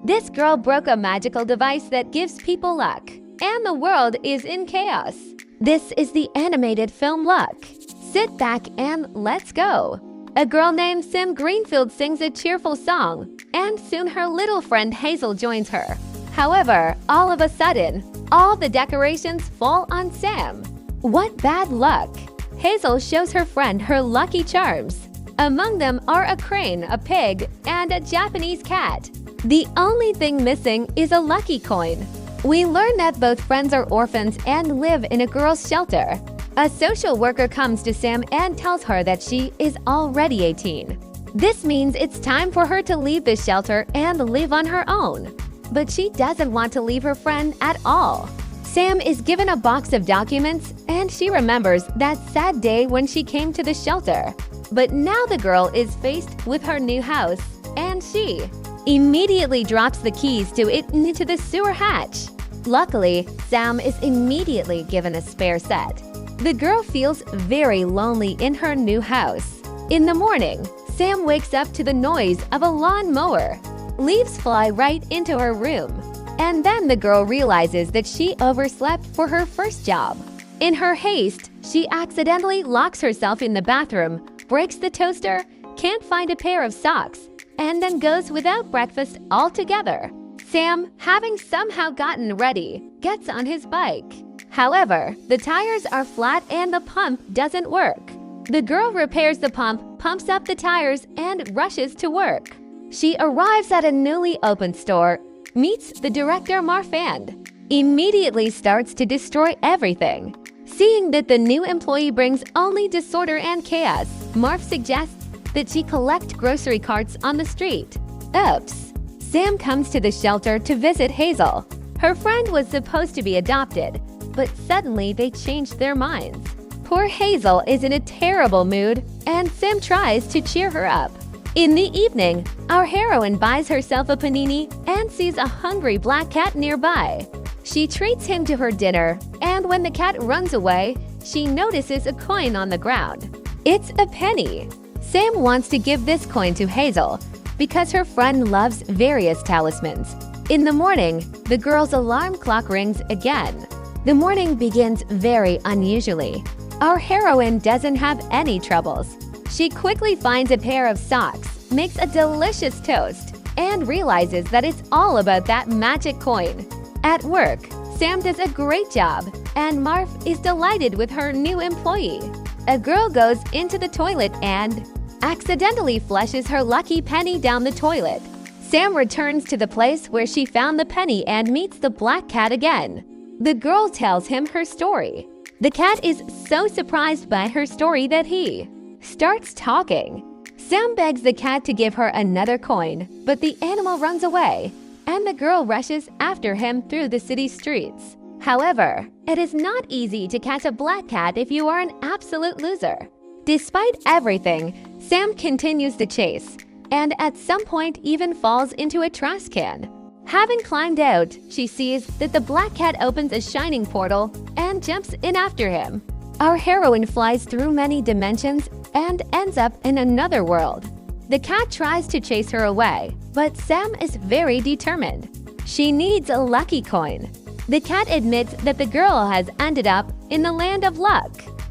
This girl broke a magical device that gives people luck, and the world is in chaos. This is the animated film Luck. Sit back and let's go. A girl named Sam Greenfield sings a cheerful song, and soon her little friend Hazel joins her. However, all of a sudden, all the decorations fall on Sam. What bad luck! Hazel shows her friend her lucky charms. Among them are a crane, a pig, and a Japanese cat. The only thing missing is a lucky coin. We learn that both friends are orphans and live in a girls' shelter. A social worker comes to Sam and tells her that she is already 18. This means it's time for her to leave the shelter and live on her own. But she doesn't want to leave her friend at all. Sam is given a box of documents and she remembers that sad day when she came to the shelter. But now the girl is faced with her new house and she immediately drops the keys to it into the sewer hatch. Luckily, Sam is immediately given a spare set. The girl feels very lonely in her new house. In the morning, Sam wakes up to the noise of a lawn mower. Leaves fly right into her room. And then the girl realizes that she overslept for her first job. In her haste, she accidentally locks herself in the bathroom, breaks the toaster, can't find a pair of socks, and then goes without breakfast altogether. Sam, having somehow gotten ready, gets on his bike. However, the tires are flat and the pump doesn't work. The girl repairs the pump, pumps up the tires, and rushes to work. She arrives at a newly opened store, meets the director Marfand, immediately starts to destroy everything. Seeing that the new employee brings only disorder and chaos, Marf suggests that she collect grocery carts on the street. Oops! Sam comes to the shelter to visit Hazel. Her friend was supposed to be adopted, but suddenly they changed their minds. Poor Hazel is in a terrible mood, and Sam tries to cheer her up. In the evening, our heroine buys herself a panini and sees a hungry black cat nearby. She treats him to her dinner, and when the cat runs away, she notices a coin on the ground. It's a penny. Sam wants to give this coin to Hazel because her friend loves various talismans. In the morning, the girl's alarm clock rings again. The morning begins very unusually. Our heroine doesn't have any troubles. She quickly finds a pair of socks, makes a delicious toast, and realizes that it's all about that magic coin. At work, Sam does a great job, and Marf is delighted with her new employee. A girl goes into the toilet and accidentally flushes her lucky penny down the toilet. Sam returns to the place where she found the penny and meets the black cat again. The girl tells him her story. The cat is so surprised by her story that he starts talking. Sam begs the cat to give her another coin, but the animal runs away, and the girl rushes after him through the city streets. However, it is not easy to catch a black cat if you are an absolute loser. Despite everything, Sam continues the chase, and at some point even falls into a trash can. Having climbed out, she sees that the black cat opens a shining portal and jumps in after him. Our heroine flies through many dimensions and ends up in another world. The cat tries to chase her away, but Sam is very determined. She needs a lucky coin. The cat admits that the girl has ended up in the land of luck.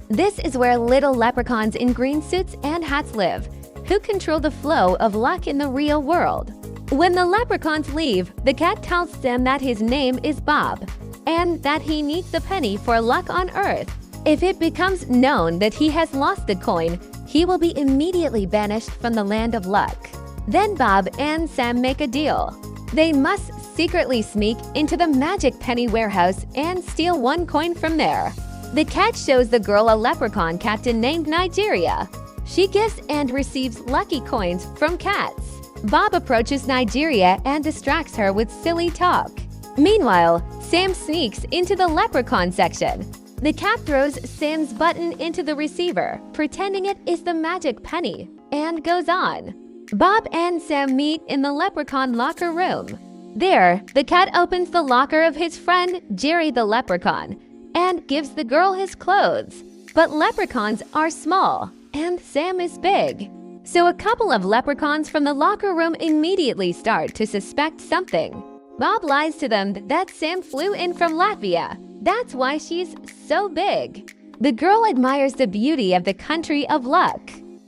This is where little leprechauns in green suits and hats live, who control the flow of luck in the real world. When the leprechauns leave, the cat tells Sam that his name is Bob, and that he needs the penny for luck on Earth. If it becomes known that he has lost the coin, he will be immediately banished from the land of luck. Then Bob and Sam make a deal. They must secretly sneak into the magic penny warehouse and steal one coin from there. The cat shows the girl a leprechaun captain named Nigeria. She gives and receives lucky coins from cats. Bob approaches Nigeria and distracts her with silly talk. Meanwhile, Sam sneaks into the leprechaun section. The cat throws Sam's button into the receiver, pretending it is the magic penny, and goes on. Bob and Sam meet in the leprechaun locker room. There, the cat opens the locker of his friend Jerry the leprechaun and gives the girl his clothes. But leprechauns are small, and Sam is big. So a couple of leprechauns from the locker room immediately start to suspect something. Bob lies to them that Sam flew in from Latvia. That's why she's so big. The girl admires the beauty of the country of luck.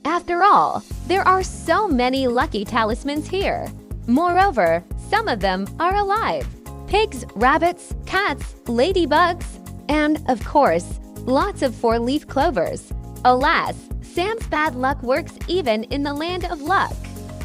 After all, there are so many lucky talismans here. Moreover, some of them are alive. Pigs, rabbits, cats, ladybugs, and, of course, lots of four-leaf clovers. Alas, Sam's bad luck works even in the land of luck.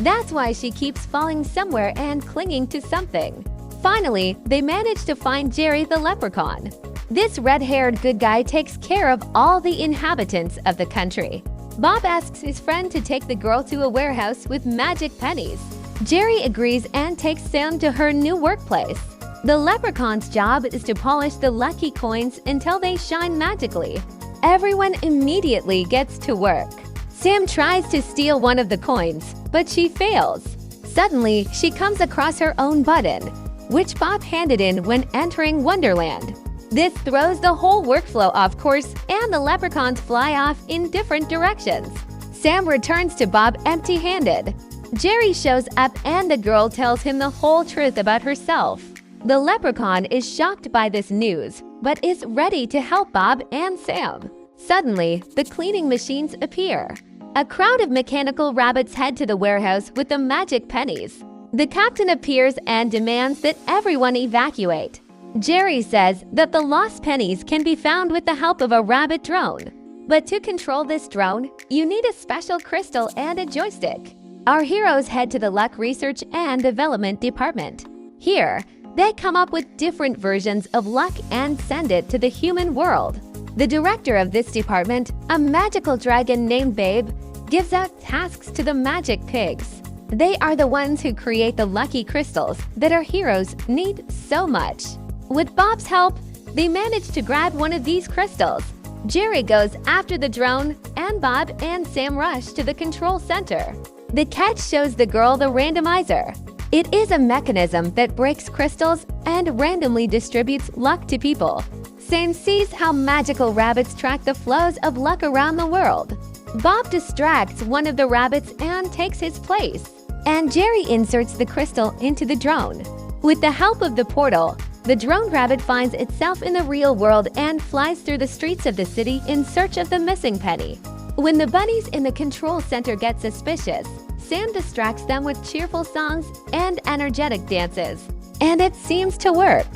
That's why she keeps falling somewhere and clinging to something. Finally, they manage to find Jerry the leprechaun. This red-haired good guy takes care of all the inhabitants of the country. Bob asks his friend to take the girl to a warehouse with magic pennies. Jerry agrees and takes Sam to her new workplace. The leprechaun's job is to polish the lucky coins until they shine magically. Everyone immediately gets to work. Sam tries to steal one of the coins, but she fails. Suddenly, she comes across her own button, which Bob handed in when entering Wonderland. This throws the whole workflow off course, and the leprechauns fly off in different directions. Sam returns to Bob empty-handed. Jerry shows up and the girl tells him the whole truth about herself. The leprechaun is shocked by this news, but is ready to help Bob and Sam. Suddenly, the cleaning machines appear. A crowd of mechanical rabbits head to the warehouse with the magic pennies. The captain appears and demands that everyone evacuate. Jerry says that the lost pennies can be found with the help of a rabbit drone. But to control this drone, you need a special crystal and a joystick. Our heroes head to the Luck Research and Development Department. Here, they come up with different versions of luck and send it to the human world. The director of this department, a magical dragon named Babe, gives out tasks to the magic pigs. They are the ones who create the lucky crystals that our heroes need so much. With Bob's help, they manage to grab one of these crystals. Jerry goes after the drone, and Bob and Sam rush to the control center. The catch shows the girl the randomizer. It is a mechanism that breaks crystals and randomly distributes luck to people. Sam sees how magical rabbits track the flows of luck around the world. Bob distracts one of the rabbits and takes his place, and Jerry inserts the crystal into the drone. With the help of the portal, the drone rabbit finds itself in the real world and flies through the streets of the city in search of the missing penny. When the bunnies in the control center get suspicious, Sam distracts them with cheerful songs and energetic dances. And it seems to work.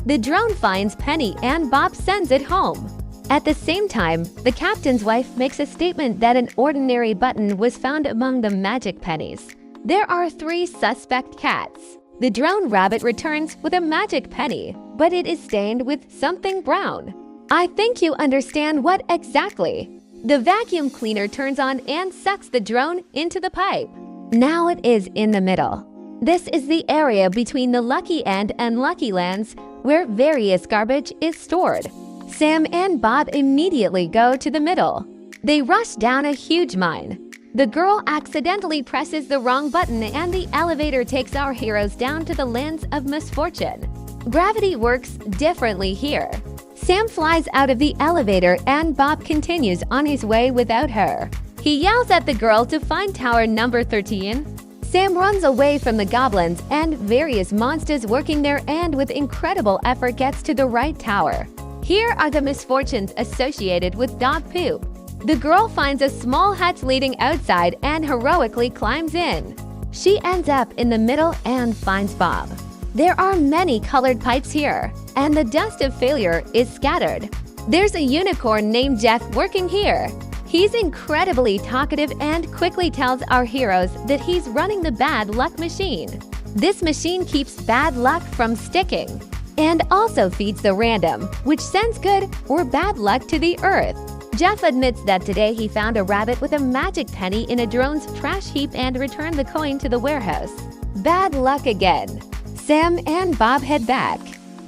The drone finds Penny and Bob sends it home. At the same time, the captain's wife makes a statement that an ordinary button was found among the magic pennies. There are 3 suspect cats. The drone rabbit returns with a magic penny, but it is stained with something brown. I think you understand what exactly. The vacuum cleaner turns on and sucks the drone into the pipe. Now it is in the middle. This is the area between the lucky and unlucky lands where various garbage is stored. Sam and Bob immediately go to the middle. They rush down a huge mine. The girl accidentally presses the wrong button and the elevator takes our heroes down to the lands of misfortune. Gravity works differently here. Sam flies out of the elevator and Bob continues on his way without her. He yells at the girl to find tower number 13. Sam runs away from the goblins and various monsters working there and with incredible effort gets to the right tower. Here are the misfortunes associated with dog poop. The girl finds a small hut leading outside and heroically climbs in. She ends up in the middle and finds Bob. There are many colored pipes here, and the dust of failure is scattered. There's a unicorn named Jeff working here. He's incredibly talkative and quickly tells our heroes that he's running the bad luck machine. This machine keeps bad luck from sticking, and also feeds the random, which sends good or bad luck to the earth. Jeff admits that today he found a rabbit with a magic penny in a drone's trash heap and returned the coin to the warehouse. Bad luck again. Sam and Bob head back.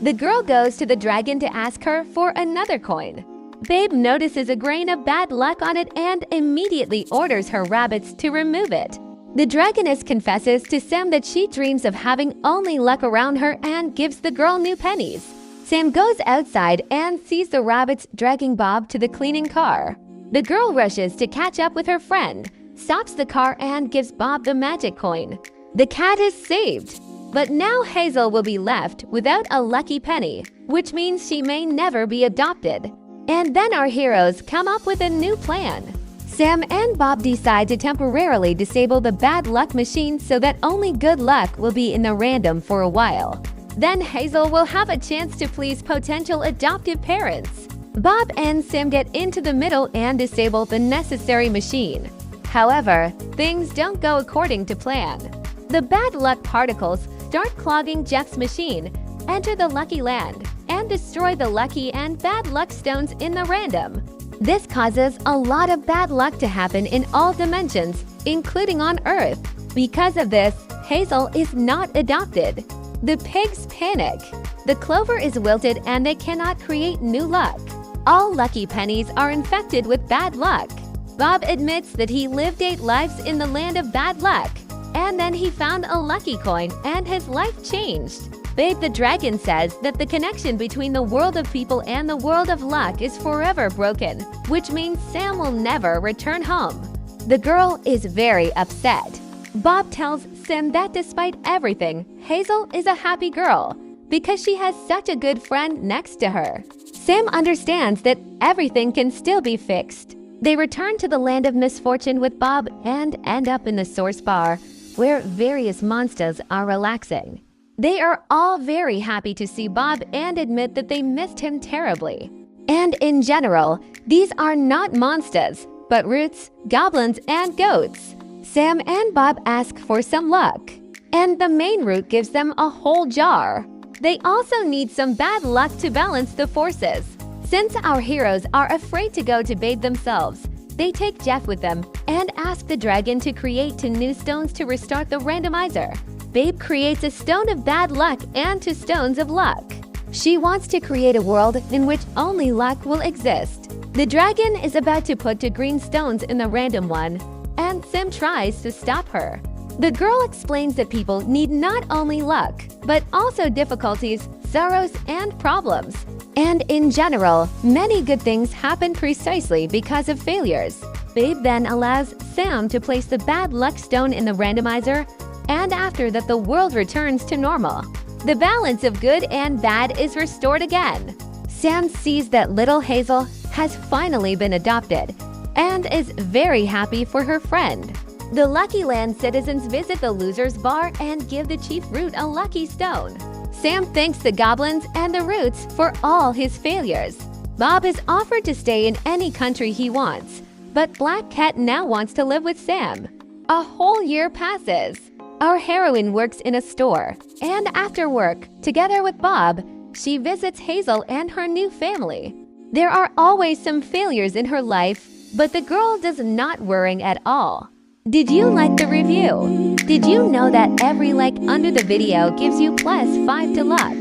The girl goes to the dragon to ask her for another coin. Babe notices a grain of bad luck on it and immediately orders her rabbits to remove it. The dragoness confesses to Sam that she dreams of having only luck around her and gives the girl new pennies. Sam goes outside and sees the rabbits dragging Bob to the cleaning car. The girl rushes to catch up with her friend. stops the car and gives Bob the magic coin. The cat is saved. But now Hazel will be left without a lucky penny, which means she may never be adopted. And then our heroes come up with a new plan. Sam and Bob decide to temporarily disable the bad luck machine so that only good luck will be in the random for a while. Then Hazel will have a chance to please potential adoptive parents. Bob and Sam get into the middle and disable the necessary machine. However, things don't go according to plan. The bad luck particles start clogging Jeff's machine, enter the lucky land, and destroy the lucky and bad luck stones in the random. This causes a lot of bad luck to happen in all dimensions, including on Earth. Because of this, Hazel is not adopted. The pigs panic. The clover is wilted and they cannot create new luck. All lucky pennies are infected with bad luck. Bob admits that he lived 8 lives in the land of bad luck. And then he found a lucky coin and his life changed. Babe the Dragon says that the connection between the world of people and the world of luck is forever broken, which means Sam will never return home. The girl is very upset. Bob tells Sam that despite everything, Hazel is a happy girl because she has such a good friend next to her. Sam understands that everything can still be fixed. They return to the land of misfortune with Bob and end up in the Source Bar, where various monsters are relaxing. They are all very happy to see Bob and admit that they missed him terribly. And in general, these are not monsters, but roots, goblins, and goats. Sam and Bob ask for some luck, and the main root gives them a whole jar. They also need some bad luck to balance the forces. Since our heroes are afraid to go to bathe themselves, they take Jeff with them and ask the dragon to create 2 new stones to restart the randomizer. Babe creates a stone of bad luck and 2 stones of luck. She wants to create a world in which only luck will exist. The dragon is about to put 2 green stones in the random one, and Sam tries to stop her. The girl explains that people need not only luck, but also difficulties, sorrows, and problems. And in general, many good things happen precisely because of failures. Babe then allows Sam to place the bad luck stone in the randomizer, and after that the world returns to normal. The balance of good and bad is restored again. Sam sees that little Hazel has finally been adopted and is very happy for her friend. The Lucky Land citizens visit the Loser's Bar and give the chief root a lucky stone. Sam thanks the goblins and the roots for all his failures. Bob is offered to stay in any country he wants, but Black Cat now wants to live with Sam. A whole year passes. Our heroine works in a store, and after work, together with Bob, she visits Hazel and her new family. There are always some failures in her life, but the girl does not worry at all. Did you like the review? Did you know that every like under the video gives you +5 to luck?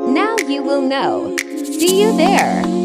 Now you will know. See you there!